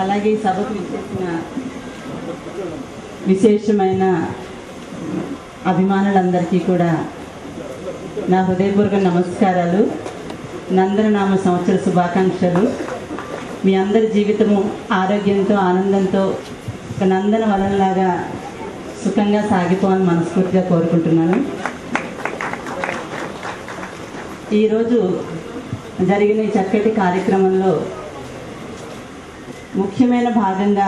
అలాగే ఈ సభకు విచ్చేసిన విశేషమైన అభిమానులందరికీ కూడా నా హృదయపూర్వక నమస్కారాలు. నందననామ సంవత్సర శుభాకాంక్షలు. మీ అందరి జీవితము ఆరోగ్యంతో ఆనందంతో ఒక నందన వనంలాగా సుఖంగా సాగిపోవాలని మనస్ఫూర్తిగా కోరుకుంటున్నాను. ఈరోజు జరిగిన ఈ చక్కటి కార్యక్రమంలో ముఖ్యమైన భాగంగా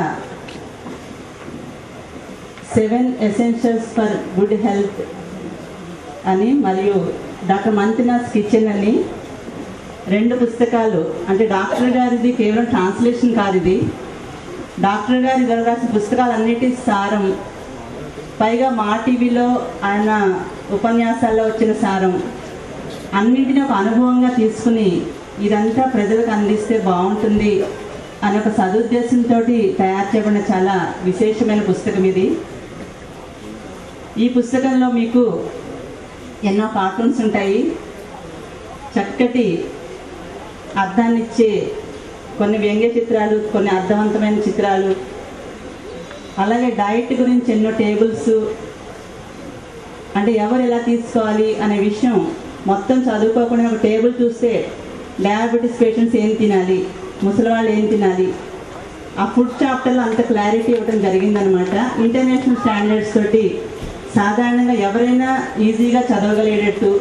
7 Essentials ఫర్ గుడ్ హెల్త్ అని మరియు డాక్టర్ మంతినాస్ కిచెన్ అని 2 పుస్తకాలు, అంటే డాక్టర్ గారిది కేవలం ట్రాన్స్లేషన్ కాదు, ఇది డాక్టర్ గారి రాసిన పుస్తకాలన్నిటి సారం, పైగా మా టీవీలో ఆయన ఉపన్యాసాల్లో వచ్చిన సారం అన్నింటినీ ఒక అనుభవంగా తీసుకుని ఇదంతా ప్రజలకు అందిస్తే బాగుంటుంది అనే ఒక సదుద్దేశంతో తయారు చేయబడిన చాలా విశేషమైన పుస్తకం ఇది. ఈ పుస్తకంలో మీకు ఎన్నో కార్టూన్స్ ఉంటాయి, చక్కటి అర్థాన్నిచ్చే కొన్ని వ్యంగ్య చిత్రాలు, కొన్ని అర్థవంతమైన చిత్రాలు, అలాగే డైట్ గురించి ఎన్నో టేబుల్స్, అంటే ఎవరు ఎలా తీసుకోవాలి అనే విషయం మొత్తం చదువుకోకుండా ఒక టేబుల్ చూస్తే డయాబెటీస్ పేషెంట్స్ ఏం తినాలి, ముసలివాళ్ళు ఏం తినాలి, ఆ ఫుడ్ చాప్టర్లో అంత క్లారిటీ ఇవ్వడం జరిగిందనమాట. ఇంటర్నేషనల్ స్టాండర్డ్స్ తోటి సాధారణంగా ఎవరైనా ఈజీగా చదవగలిగేటట్టు,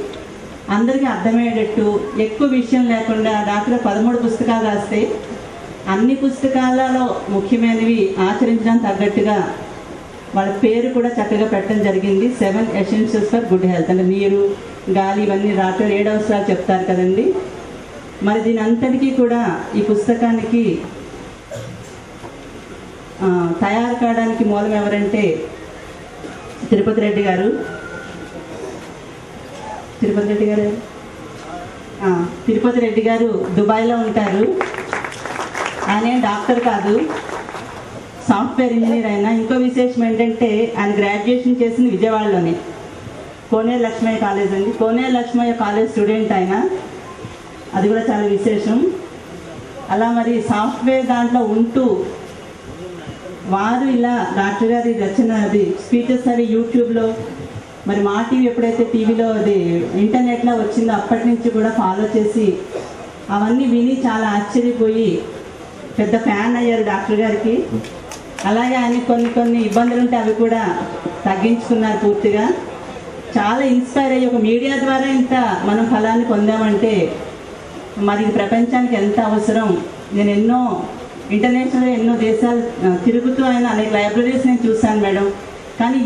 అందరికీ అర్థమయ్యేటట్టు, ఎక్కువ విషయం లేకుండా డాక్టర్ 13 పుస్తకాలు రాస్తే అన్ని పుస్తకాలలో ముఖ్యమైనవి ఆచరించడానికి తగ్గట్టుగా వాళ్ళ పేరు కూడా చక్కగా పెట్టడం జరిగింది. 7 Essentials ఫర్ గుడ్ హెల్త్. అంటే నీరు, గాలి, ఇవన్నీ డాక్టర్ 7 అవసరాలు చెప్తారు కదండి. మరి దీని అంతటికీ కూడా ఈ పుస్తకానికి తయారు కావడానికి మూలం ఎవరంటే తిరుపతి రెడ్డి గారు. తిరుపతి రెడ్డి గారు దుబాయ్లో ఉంటారు. ఆయన డాక్టర్ కాదు, సాఫ్ట్వేర్ ఇంజనీర్. అయినా ఇంకో విశేషం ఏంటంటే ఆయన గ్రాడ్యుయేషన్ చేసింది విజయవాడలోనే, కోనేరు లక్ష్మయ్య కాలేజ్ అండి. కోనేరు లక్ష్మయ్య కాలేజ్ స్టూడెంట్ ఆయన, అది కూడా చాలా విశేషం. అలా మరి సాఫ్ట్వేర్ దాంట్లో ఉంటూ వారు ఇలా డాక్టర్ గారి రచన అది స్పీచెస్ అవి యూట్యూబ్లో, మరి మా టీవీ ఎప్పుడైతే టీవీలో అది ఇంటర్నెట్లో వచ్చిందో అప్పటి నుంచి కూడా ఫాలో చేసి అవన్నీ విని చాలా ఆశ్చర్యపోయి పెద్ద ఫ్యాన్ అయ్యారు డాక్టర్ గారికి. అలాగే ఆయన కొన్ని ఇబ్బందులు ఉంటే అవి కూడా తగ్గించుకున్నారు పూర్తిగా. చాలా ఇన్స్పైర్ అయ్యి ఒక మీడియా ద్వారా ఇంత మనం ఫలాన్ని పొందామంటే మరి ఇది ప్రపంచానికి ఎంత అవసరం. నేను ఇంటర్నేషనల్గా ఎన్నో దేశాలు తిరుగుతూ ఆయన అనేక లైబ్రరీస్ నేను చూశాను మేడం. కానీ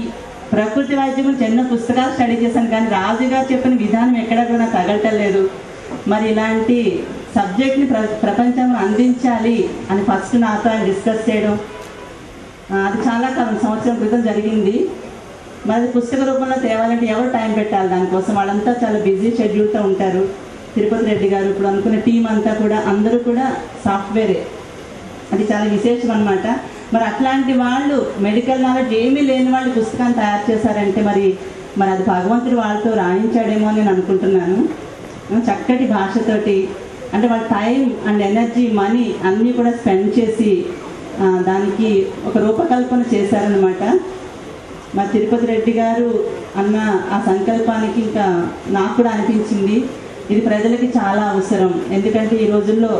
ప్రకృతి వైద్యం గురించి ఎన్నో పుస్తకాలు స్టడీ చేశాను, కానీ రాజుగారు చెప్పిన విధానం ఎక్కడా కూడా నాకు తగలటం లేదు. మరి ఇలాంటి సబ్జెక్ట్ని ప్రపంచంలో అందించాలి అని ఫస్ట్ నాతో ఆయన డిస్కస్ చేయడం, అది చాలా సంవత్సరం క్రితం జరిగింది. మరి పుస్తక రూపంలో తేవాలంటే ఎవరు టైం పెట్టాలి దానికోసం? వాళ్ళంతా చాలా బిజీ షెడ్యూల్తో ఉంటారు. తిరుపతి రెడ్డి గారు, ఇప్పుడు అనుకున్న టీం అంతా కూడా అందరూ కూడా సాఫ్ట్వేరే, అది చాలా విశేషం అనమాట. మరి అట్లాంటి వాళ్ళు మెడికల్ నాలెడ్జ్ ఏమీ లేని వాళ్ళు పుస్తకాన్ని తయారు చేశారంటే మరి అది భగవంతుడు వాళ్ళతో రాయించాడేమో అని నేను అనుకుంటున్నాను. చక్కటి భాషతోటి, అంటే వాళ్ళ టైం అండ్ ఎనర్జీ, మనీ అన్నీ కూడా స్పెండ్ చేసి దానికి ఒక రూపకల్పన చేశారనమాట. మరి తిరుపతి రెడ్డి గారు అన్న ఆ సంకల్పానికి ఇంకా నాకు కూడా అనిపించింది ఇది ప్రజలకి చాలా అవసరం. ఎందుకంటే ఈ రోజుల్లో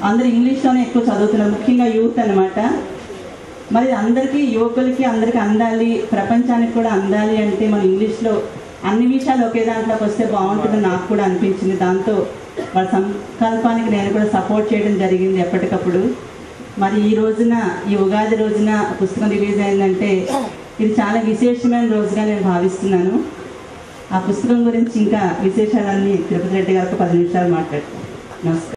అందరూ ఇంగ్లీష్లోనే ఎక్కువ చదువుతున్నారు, ముఖ్యంగా యూత్ అనమాట. మరి అందరికీ, యువకులకి అందరికీ అందాలి, ప్రపంచానికి కూడా అందాలి అంటే మన ఇంగ్లీష్లో అన్ని విషయాలు ఒకే దాంట్లోకి వస్తే బాగుంటుందని నాకు కూడా అనిపించింది. దాంతో వాళ్ళ సంకల్పానికి నేను కూడా సపోర్ట్ చేయడం జరిగింది ఎప్పటికప్పుడు. మరి ఈ రోజున, ఈ ఉగాది రోజున పుస్తకం రిలీజ్ అయిందంటే ఇది చాలా విశేషమైన రోజుగా నేను భావిస్తున్నాను. ఆ పుస్తకం గురించి ఇంకా విశేషాలన్నీ తిరుపతి రెడ్డి గారికి 10 నిమిషాలు మాట్లాడుతాను. నమస్కారం.